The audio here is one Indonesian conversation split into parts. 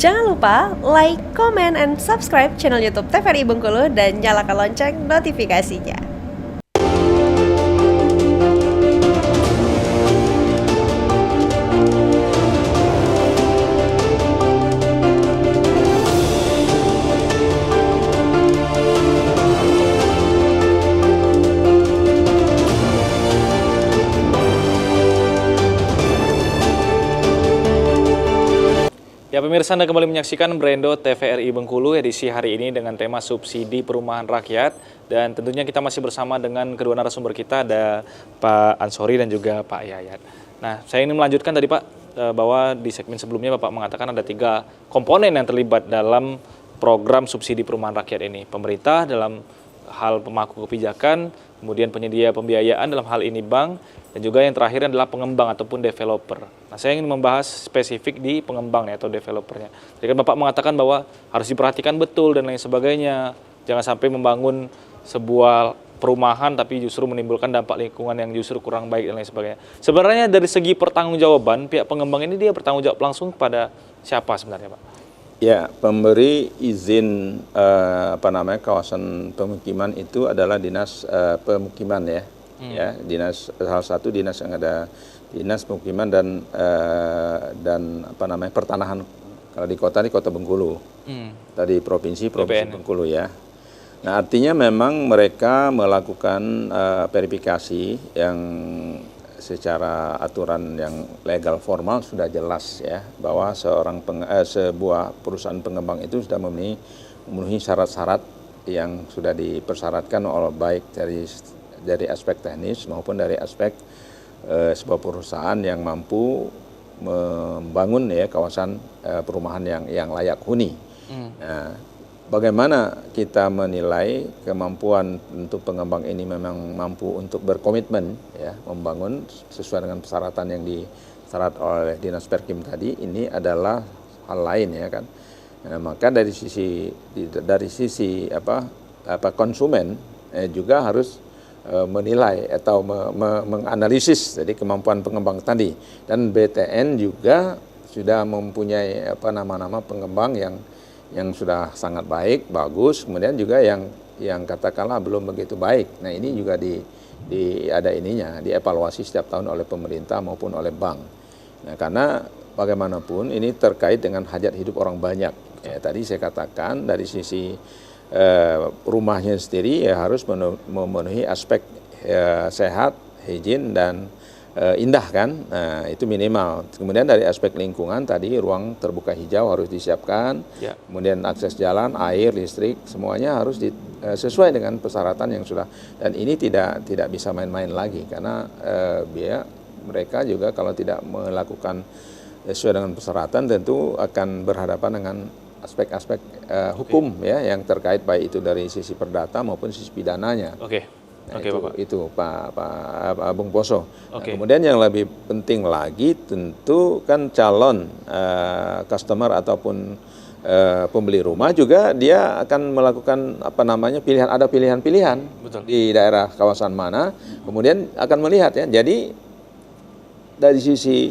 Jangan lupa like, comment, and subscribe channel YouTube TVRI Bengkulu dan nyalakan lonceng notifikasinya. Ya pemirsa, Anda kembali menyaksikan Brendo TVRI Bengkulu edisi hari ini dengan tema subsidi perumahan rakyat. Dan tentunya kita masih bersama dengan kedua narasumber kita, ada Pak Ansori dan juga Pak Yayat. Nah, saya ingin melanjutkan tadi Pak, bahwa di segmen sebelumnya Bapak mengatakan ada 3 komponen yang terlibat dalam program subsidi perumahan rakyat ini. Pemerintah dalam hal pemangku kebijakan, kemudian penyedia pembiayaan dalam hal ini bank, dan juga yang terakhir adalah pengembang ataupun developer. Nah, saya ingin membahas spesifik di pengembangnya atau developernya. Jadi kan Bapak mengatakan bahwa harus diperhatikan betul dan lain sebagainya. Jangan sampai membangun sebuah perumahan tapi justru menimbulkan dampak lingkungan yang justru kurang baik dan lain sebagainya. Sebenarnya dari segi pertanggungjawaban, pihak pengembang ini dia bertanggung jawab langsung kepada siapa sebenarnya Pak? Ya, pemberi izin kawasan pemukiman itu adalah dinas pemukiman ya. Ya, dinas, salah satu dinas yang ada dinas pemukiman dan pertanahan. Kalau di kota Bengkulu. Tadi provinsi Bengkulu ya. Nah, artinya memang mereka melakukan verifikasi yang secara aturan yang legal formal sudah jelas ya, bahwa sebuah perusahaan pengembang itu sudah memenuhi syarat-syarat yang sudah dipersyaratkan oleh baik dari aspek teknis maupun dari aspek sebuah perusahaan yang mampu membangun ya kawasan perumahan yang layak huni. Nah, bagaimana kita menilai kemampuan untuk pengembang ini memang mampu untuk berkomitmen ya membangun sesuai dengan persyaratan yang disyarat oleh Dinas Perkim tadi, ini adalah hal lain ya kan. Nah, maka dari sisi konsumen juga harus menilai atau menganalisis jadi kemampuan pengembang tadi, dan BTN juga sudah mempunyai nama-nama pengembang yang sudah sangat baik, bagus, kemudian juga yang katakanlah belum begitu baik. Nah, ini juga dievaluasi setiap tahun oleh pemerintah maupun oleh bank. Nah, karena bagaimanapun ini terkait dengan hajat hidup orang banyak. Ya, tadi saya katakan dari sisi rumahnya sendiri ya harus memenuhi aspek sehat, higien dan indah kan, nah itu minimal. Kemudian dari aspek lingkungan tadi ruang terbuka hijau harus disiapkan, ya. Kemudian akses jalan, air, listrik, semuanya harus sesuai dengan persyaratan yang sudah. Dan ini tidak bisa main-main lagi karena mereka juga kalau tidak melakukan sesuai dengan persyaratan tentu akan berhadapan dengan aspek-aspek hukum ya yang terkait baik itu dari sisi perdata maupun sisi pidananya. Nah, itu Pak Bung Poso. Nah, kemudian yang lebih penting lagi tentu kan calon customer ataupun pembeli rumah juga dia akan melakukan pilihan-pilihan di daerah kawasan mana, kemudian akan melihat ya. Jadi dari sisi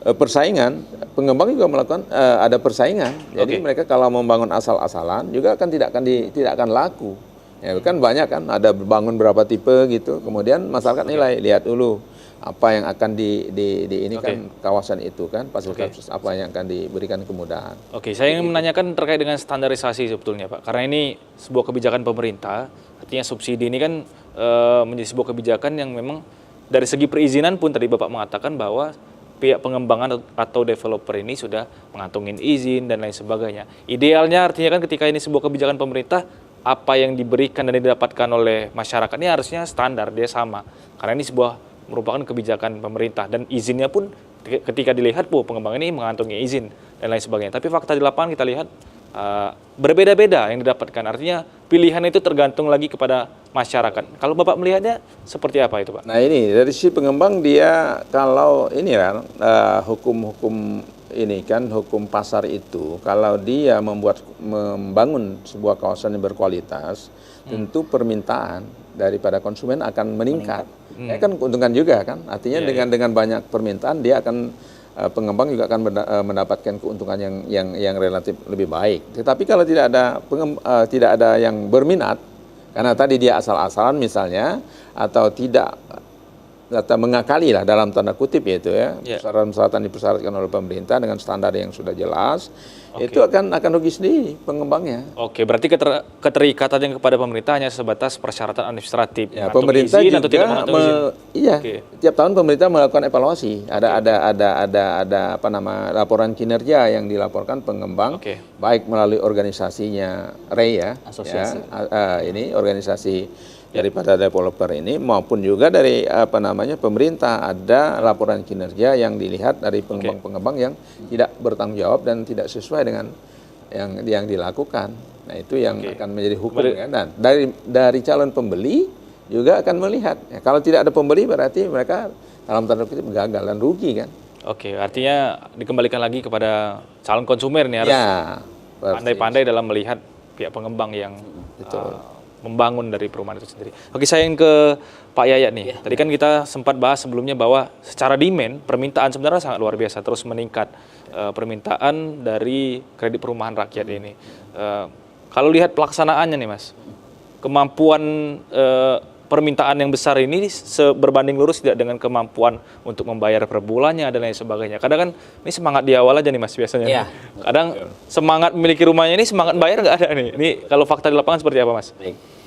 persaingan, pengembang juga melakukan ada persaingan. Jadi mereka kalau membangun asal-asalan juga tidak akan laku. Ya kan banyak kan ada bangun berapa tipe gitu. Kemudian masyarakat nilai, lihat dulu apa yang akan kan kawasan itu kan, fasilitas apa yang akan diberikan kemudahan. Saya ingin menanyakan terkait dengan standarisasi sebetulnya Pak. Karena ini sebuah kebijakan pemerintah, artinya subsidi ini kan menjadi sebuah kebijakan yang memang dari segi perizinan pun tadi Bapak mengatakan bahwa pihak pengembangan atau developer ini sudah mengantongin izin dan lain sebagainya. Idealnya artinya kan ketika ini sebuah kebijakan pemerintah, apa yang diberikan dan didapatkan oleh masyarakat ini harusnya standar, dia sama. Karena ini merupakan kebijakan pemerintah dan izinnya pun ketika dilihat pengembang ini mengantongi izin dan lain sebagainya. Tapi fakta di lapangan kita lihat berbeda-beda yang didapatkan. Artinya pilihan itu tergantung lagi kepada masyarakat. Kalau Bapak melihatnya seperti apa itu Pak? Nah, ini dari sisi pengembang dia kalau ini kan hukum ini kan hukum pasar itu kalau dia membangun sebuah kawasan yang berkualitas, tentu permintaan daripada konsumen akan meningkat. Ya kan keuntungan juga kan. Artinya dengan banyak permintaan dia akan pengembang juga akan mendapatkan keuntungan yang relatif lebih baik. Tetapi kalau tidak ada yang berminat, karena tadi dia asal-asalan misalnya, atau tidak mengakali lah dalam tanda kutip itu ya, persyaratan dipersyaratkan oleh pemerintah dengan standar yang sudah jelas, itu akan rugi sendiri pengembangnya. Oke, berarti keterikatan yang kepada pemerintah hanya sebatas persyaratan administratif. Ya, pemerintah izin, juga atau tidak mengantongi izin. Iya, tiap tahun pemerintah melakukan evaluasi. Ada laporan kinerja yang dilaporkan pengembang, baik melalui organisasinya REI ya, asosiasi ini organisasi daripada developer ini, maupun juga dari pemerintah, ada laporan kinerja yang dilihat dari pengembang-pengembang yang tidak bertanggung jawab dan tidak sesuai dengan yang dilakukan. Nah, itu yang akan menjadi hukum ya. Dan dari calon pembeli juga akan melihat. Ya, kalau tidak ada pembeli berarti mereka dalam tanda kutip gagal dan rugi kan. Oke, artinya dikembalikan lagi kepada calon konsumen nih, harus pandai-pandai dalam melihat pihak pengembang yang membangun dari perumahan itu sendiri. Oke, saya ingin ke Pak Yayat nih. Tadi kan kita sempat bahas sebelumnya bahwa secara demand, permintaan sebenarnya sangat luar biasa, terus meningkat permintaan dari kredit perumahan rakyat ini. Kalau lihat pelaksanaannya nih Mas, kemampuan permintaan yang besar ini berbanding lurus tidak dengan kemampuan untuk membayar per bulannya dan lain sebagainya. Kadang kan ini semangat di awal aja nih Mas biasanya. Iya. Kadang semangat memiliki rumahnya ini, semangat bayar nggak ada nih. Ini kalau fakta di lapangan seperti apa Mas? Baik.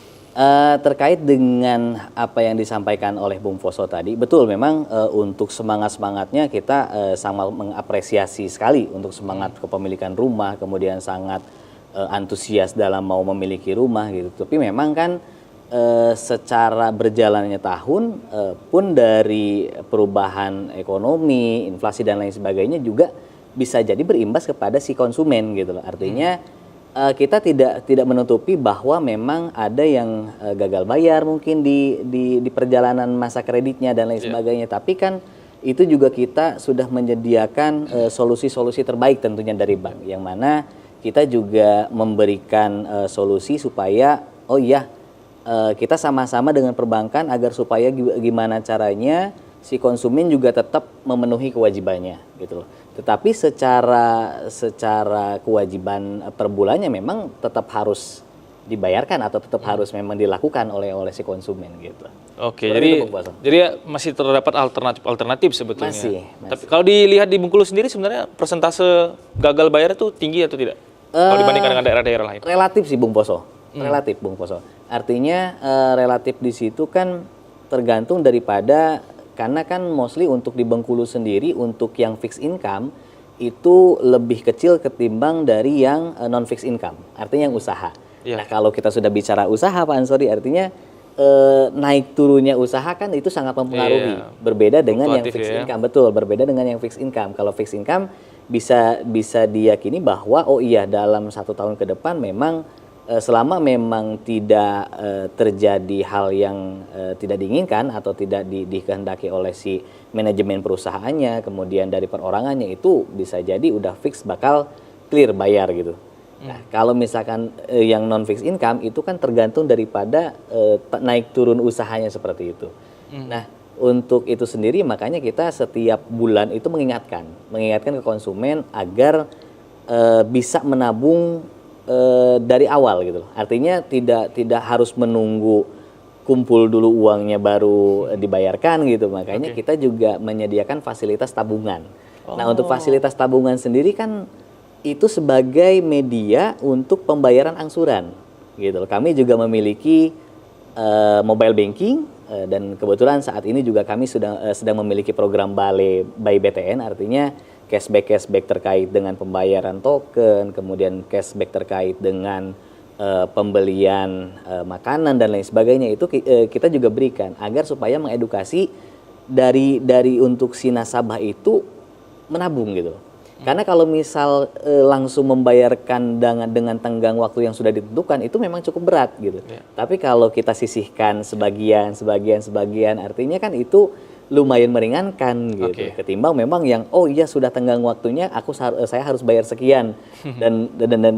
Terkait dengan apa yang disampaikan oleh Bung Poso tadi, betul memang untuk semangatnya kita sangat mengapresiasi sekali untuk semangat kepemilikan rumah, kemudian sangat antusias dalam mau memiliki rumah gitu. Tapi memang kan secara berjalannya tahun pun dari perubahan ekonomi, inflasi dan lain sebagainya juga bisa jadi berimbas kepada si konsumen gitu loh. Artinya kita tidak menutupi bahwa memang ada yang gagal bayar mungkin di perjalanan masa kreditnya dan lain sebagainya. Tapi kan itu juga kita sudah menyediakan solusi-solusi terbaik tentunya dari bank, yang mana kita juga memberikan solusi supaya kita sama-sama dengan perbankan agar supaya gimana caranya si konsumen juga tetap memenuhi kewajibannya gitu loh. Tetapi secara kewajiban per bulannya memang tetap harus dibayarkan atau tetap harus memang dilakukan oleh si konsumen gitu. Oke, jadi masih terdapat alternatif sebetulnya. Masih. Tapi kalau dilihat di Bengkulu sendiri sebenarnya persentase gagal bayar itu tinggi atau tidak? Kalau dibandingkan dengan daerah-daerah lain. Relatif sih Bung Poso. Relatif Bung Poso. Artinya relatif di situ kan tergantung daripada, karena kan mostly untuk di Bengkulu sendiri untuk yang fixed income itu lebih kecil ketimbang dari yang non fixed income. Artinya yang usaha. Nah, kalau kita sudah bicara usaha Pak Ansori, artinya naik turunnya usaha kan itu sangat mempengaruhi. Berbeda dengan yang fixed income. Betul, berbeda dengan yang fixed income. Kalau fixed income bisa diyakini bahwa dalam 1 tahun ke depan memang selama memang tidak terjadi hal yang tidak diinginkan atau tidak dikehendaki oleh si manajemen perusahaannya, kemudian dari perorangannya, itu bisa jadi udah fix bakal clear bayar gitu. Nah, kalau misalkan yang non fixed income itu kan tergantung daripada naik turun usahanya seperti itu. Nah, untuk itu sendiri makanya kita setiap bulan itu mengingatkan ke konsumen agar bisa menabung dari awal gitu. Artinya tidak harus menunggu kumpul dulu uangnya baru dibayarkan gitu. Makanya kita juga menyediakan fasilitas tabungan. Nah, untuk fasilitas tabungan sendiri kan itu sebagai media untuk pembayaran angsuran gitu. Kami juga memiliki mobile banking dan kebetulan saat ini juga kami sedang memiliki program Bale by BTN, artinya cashback terkait dengan pembayaran token, kemudian cashback terkait dengan pembelian makanan dan lain sebagainya, itu kita juga berikan agar supaya mengedukasi dari untuk si nasabah itu menabung gitu. Karena kalau misal langsung membayarkan dengan tenggang waktu yang sudah ditentukan itu memang cukup berat gitu. Tapi kalau kita sisihkan sebagian, artinya kan itu lumayan meringankan gitu. Oke. Ketimbang memang yang oh iya sudah tenggang waktunya saya harus bayar sekian dan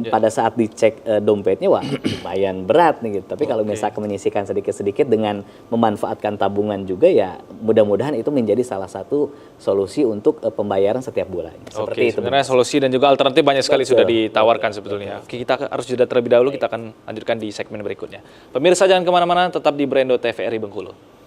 pada saat dicek dompetnya wah lumayan berat nih gitu. Tapi kalau misalkan menyisihkan sedikit-sedikit dengan memanfaatkan tabungan juga ya mudah-mudahan itu menjadi salah satu solusi untuk pembayaran setiap bulan. Seperti itu. Sebenarnya solusi dan juga alternatif banyak sekali sudah ditawarkan sebetulnya. Oke, kita harus jeda terlebih dahulu, kita akan lanjutkan di segmen berikutnya. Pemirsa jangan kemana-mana, tetap di Brando TVRI Bengkulu.